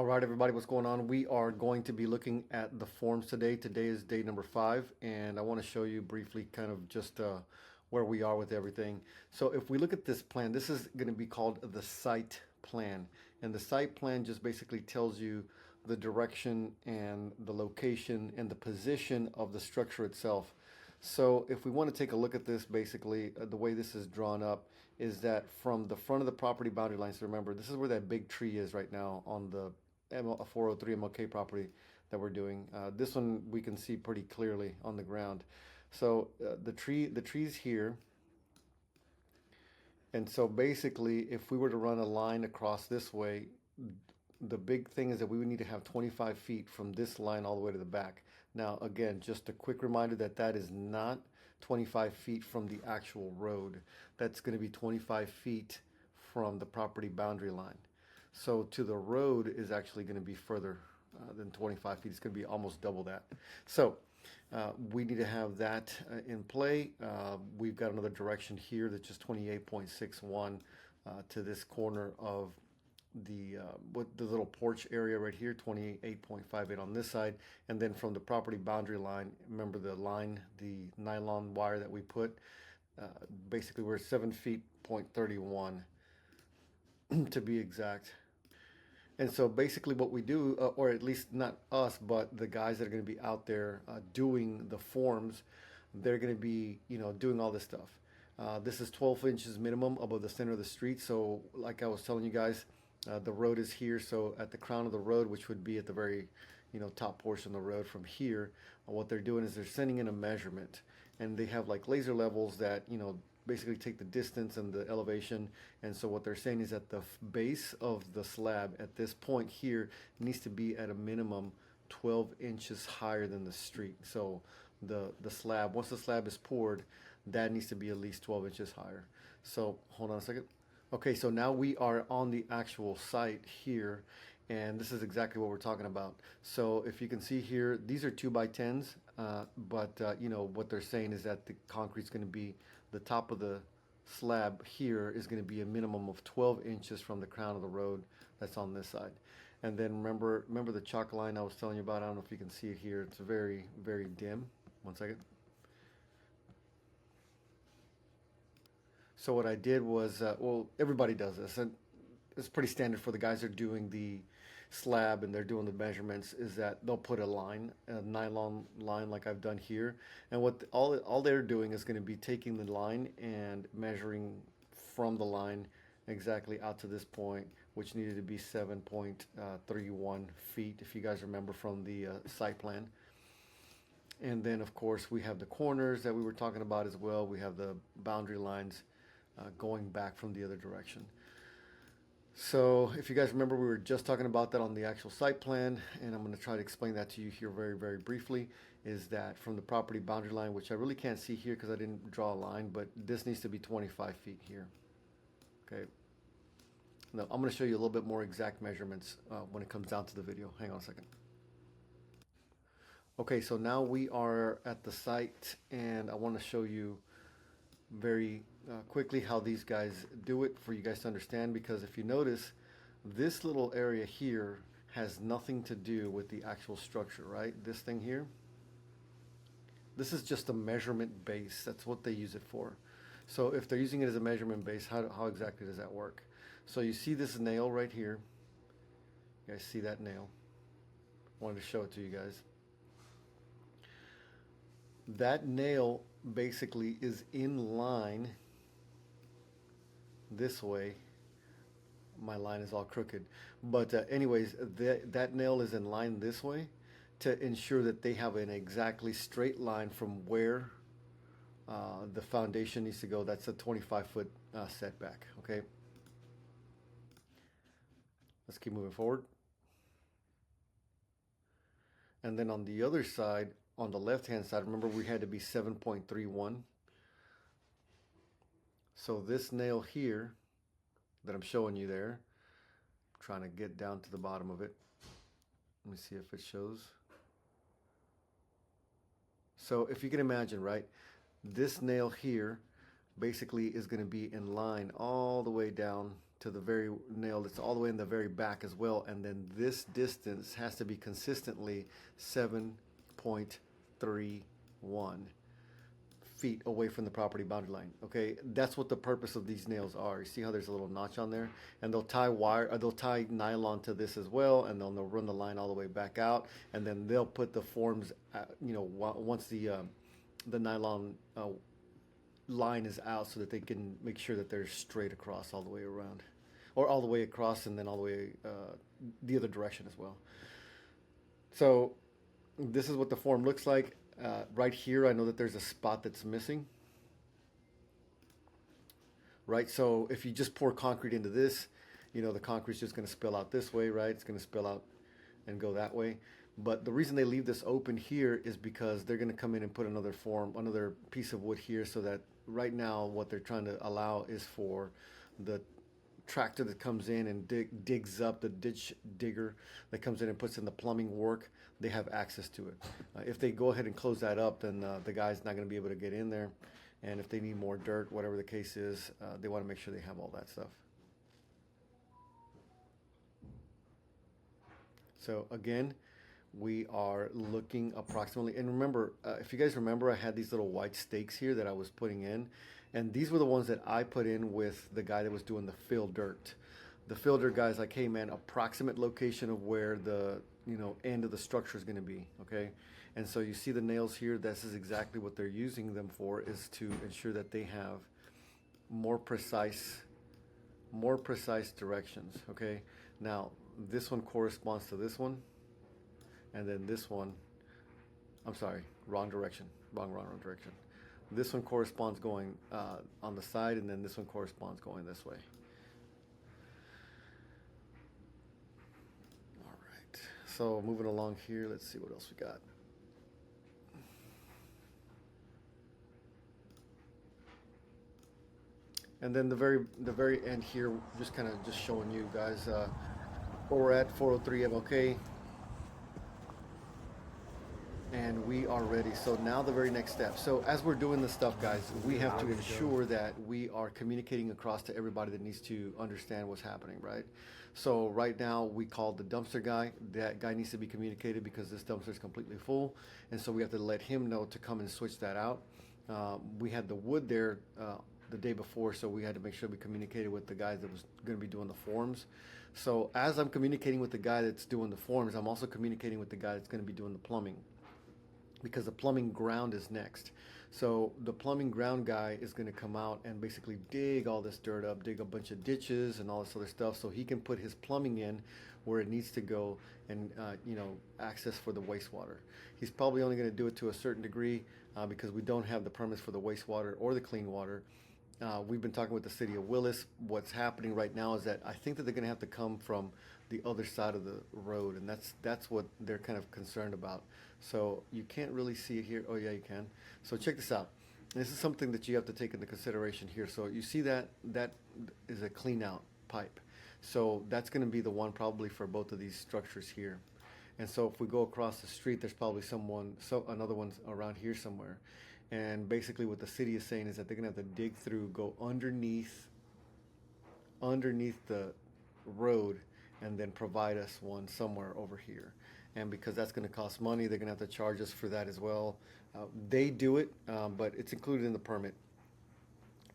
All right, everybody, what's going on? We are going to be looking at the forms today. Today is day number 5, and I want to show you briefly kind of just where we are with everything. So if we look at this plan, this is going to be called the site plan. And the site plan just basically tells you the direction and the location and the position of the structure itself. So if we want to take a look at this, basically, the way this is drawn up is that from the front of the property boundary lines, so remember, this is where that big tree is right now on the 403 MLK property that we're doing. This one we can see pretty clearly on the ground. So the tree's here. And so basically, if we were to run a line across this way, the big thing is that we would need to have 25 feet from this line all the way to the back. Now, again, just a quick reminder that that is not 25 feet from the actual road. That's going to be 25 feet from the property boundary line. So to the road is actually going to be further than 25 feet. It's going to be almost double that. So we need to have that in play. We've got another direction here that's just 28.61 to this corner of the little porch area right here, 28.58 on this side, and then from the property boundary line, remember the line, the nylon wire that we put, basically we're 7 feet, 0.31 to be exact. And so basically what we do, or at least not us, but the guys that are going to be out there doing the forms, they're going to be, doing all this stuff. This is 12 inches minimum above the center of the street. So like I was telling you guys, the road is here. So at the crown of the road, which would be at the very, top portion of the road from here, what they're doing is they're sending in a measurement, and they have like laser levels that, basically take the distance and the elevation. And so what they're saying is that the base of the slab at this point here needs to be at a minimum 12 inches higher than the street. So the slab, once the slab is poured, that needs to be at least 12 inches higher. So hold on a second. Okay, so now we are on the actual site here, and this is exactly what we're talking about. So if you can see here, these are 2x10s, but what they're saying is that the concrete's going to be, the top of the slab here is going to be a minimum of 12 inches from the crown of the road that's on this side. And then remember the chalk line I was telling you about? I don't know if you can see it here. It's very, very dim. One second. So what I did was, well, everybody does this, and it's pretty standard for the guys that are doing the slab and they're doing the measurements, is that they'll put a line, a nylon line like I've done here. And what all they're doing is going to be taking the line and measuring from the line exactly out to this point, which needed to be 7.31 feet, if you guys remember from the site plan. And then, of course, we have the corners that we were talking about as well. We have the boundary lines going back from the other direction. So if you guys remember, we were just talking about that on the actual site plan, and I'm going to try to explain that to you here very, very briefly, is that from the property boundary line, which I really can't see here because I didn't draw a line, but this needs to be 25 feet here. Okay. Now I'm going to show you a little bit more exact measurements when it comes down to the video. Hang on a second. Okay, so now we are at the site, and I want to show you very quickly how these guys do it for you guys to understand, because if you notice, this little area here has nothing to do with the actual structure, right? This thing here, this is just a measurement base. That's what they use it for. So if they're using it as a measurement base, how exactly does that work? So you see this nail right here. You guys see that nail? I wanted to show it to you guys. That nail basically is in line this way. My line is all crooked, but anyways, that nail is in line this way to ensure that they have an exactly straight line from where the foundation needs to go. That's a 25-foot setback. Okay, let's keep moving forward. And then on the other side, on the left hand side, remember we had to be 7.31. So this nail here that I'm showing you there, I'm trying to get down to the bottom of it. Let me see if it shows. So if you can imagine, right, this nail here basically is going to be in line all the way down to the very nail that's all the way in the very back as well. And then this distance has to be consistently 7.31 feet away from the property boundary line. Okay, that's what the purpose of these nails are. You see how there's a little notch on there, and they'll tie wire, they'll tie nylon to this as well, and then they'll run the line all the way back out, and then they'll put the forms, once the nylon line is out, so that they can make sure that they're straight across all the way around, or all the way across, and then all the way the other direction as well. So this is what the form looks like. Right here, I know that there's a spot that's missing. Right, so if you just pour concrete into this, the concrete's just going to spill out this way, right? It's going to spill out and go that way. But the reason they leave this open here is because they're going to come in and put another piece of wood here, so that right now what they're trying to allow is for the tractor that comes in and digs up, the ditch digger that comes in and puts in the plumbing work, they have access to it. If they go ahead and close that up, then the guy's not going to be able to get in there. And if they need more dirt, whatever the case is, they want to make sure they have all that stuff. So again, we are looking approximately, and remember, if you guys remember, I had these little white stakes here that I was putting in, and these were the ones that I put in with the guy that was doing the fill dirt. The fill dirt guy's like, hey man, approximate location of where the end of the structure is going to be, okay? And so you see the nails here, this is exactly what they're using them for, is to ensure that they have more precise directions, okay? Now, this one corresponds to this one, and then this one, I'm sorry, wrong direction. This one corresponds going on the side, and then this one corresponds going this way. All right, so moving along here, let's see what else we got. And then the very end here, just kind of just showing you guys where we're at, 403 MLK. And we are ready. So now the very next step. So as we're doing this stuff, guys, we have to ensure that we are communicating across to everybody that needs to understand what's happening, right? So right now we called the dumpster guy. That guy needs to be communicated because this dumpster is completely full. And so we have to let him know to come and switch that out. We had the wood there the day before, so we had to make sure we communicated with the guy that was going to be doing the forms. So as I'm communicating with the guy that's doing the forms, I'm also communicating with the guy that's going to be doing the plumbing, because the plumbing ground is next. So the plumbing ground guy is going to come out and basically dig all this dirt up, dig a bunch of ditches and all this other stuff, so he can put his plumbing in where it needs to go, and access for the wastewater. He's probably only going to do it to a certain degree because we don't have the permits for the wastewater or the clean water. We've been talking with the city of Willis. What's happening right now is that I think that they're going to have to come from the other side of the road, and that's what they're kind of concerned about. So you can't really see it here. Oh yeah, you can. So check this out. This is something that you have to take into consideration here. So you see that is a clean out pipe. So that's going to be the one probably for both of these structures here. And so if we go across the street, there's probably another one around here somewhere. And basically what the city is saying is that they're going to have to dig through, go underneath the road, and then provide us one somewhere over here. And because that's going to cost money, they're going to have to charge us for that as well. They do it, but it's included in the permit.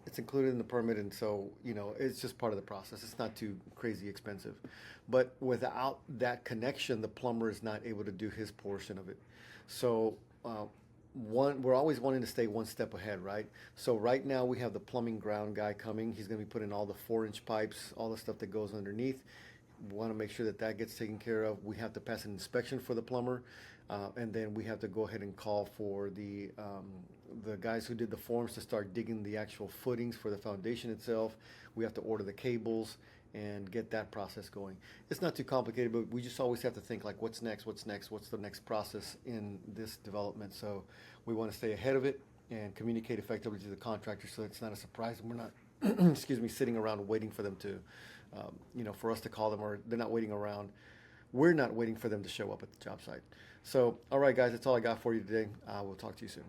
And so, it's just part of the process. It's not too crazy expensive. But without that connection, the plumber is not able to do his portion of it. So, we're always wanting to stay one step ahead, right? So right now we have the plumbing ground guy coming. He's going to be putting all the 4-inch pipes, all the stuff that goes underneath. We want to make sure that gets taken care of. We have to pass an inspection for the plumber, and then we have to go ahead and call for the guys who did the forms to start digging the actual footings for the foundation itself. We have to order the cables and get that process going. It's not too complicated, but we just always have to think like, what's next? What's the next process in this development? So we want to stay ahead of it and communicate effectively to the contractor, so it's not a surprise and we're not, excuse me, sitting around waiting for them to, for us to call them, or they're not waiting around. We're not waiting for them to show up at the job site. So, all right, guys, that's all I got for you today. We'll talk to you soon.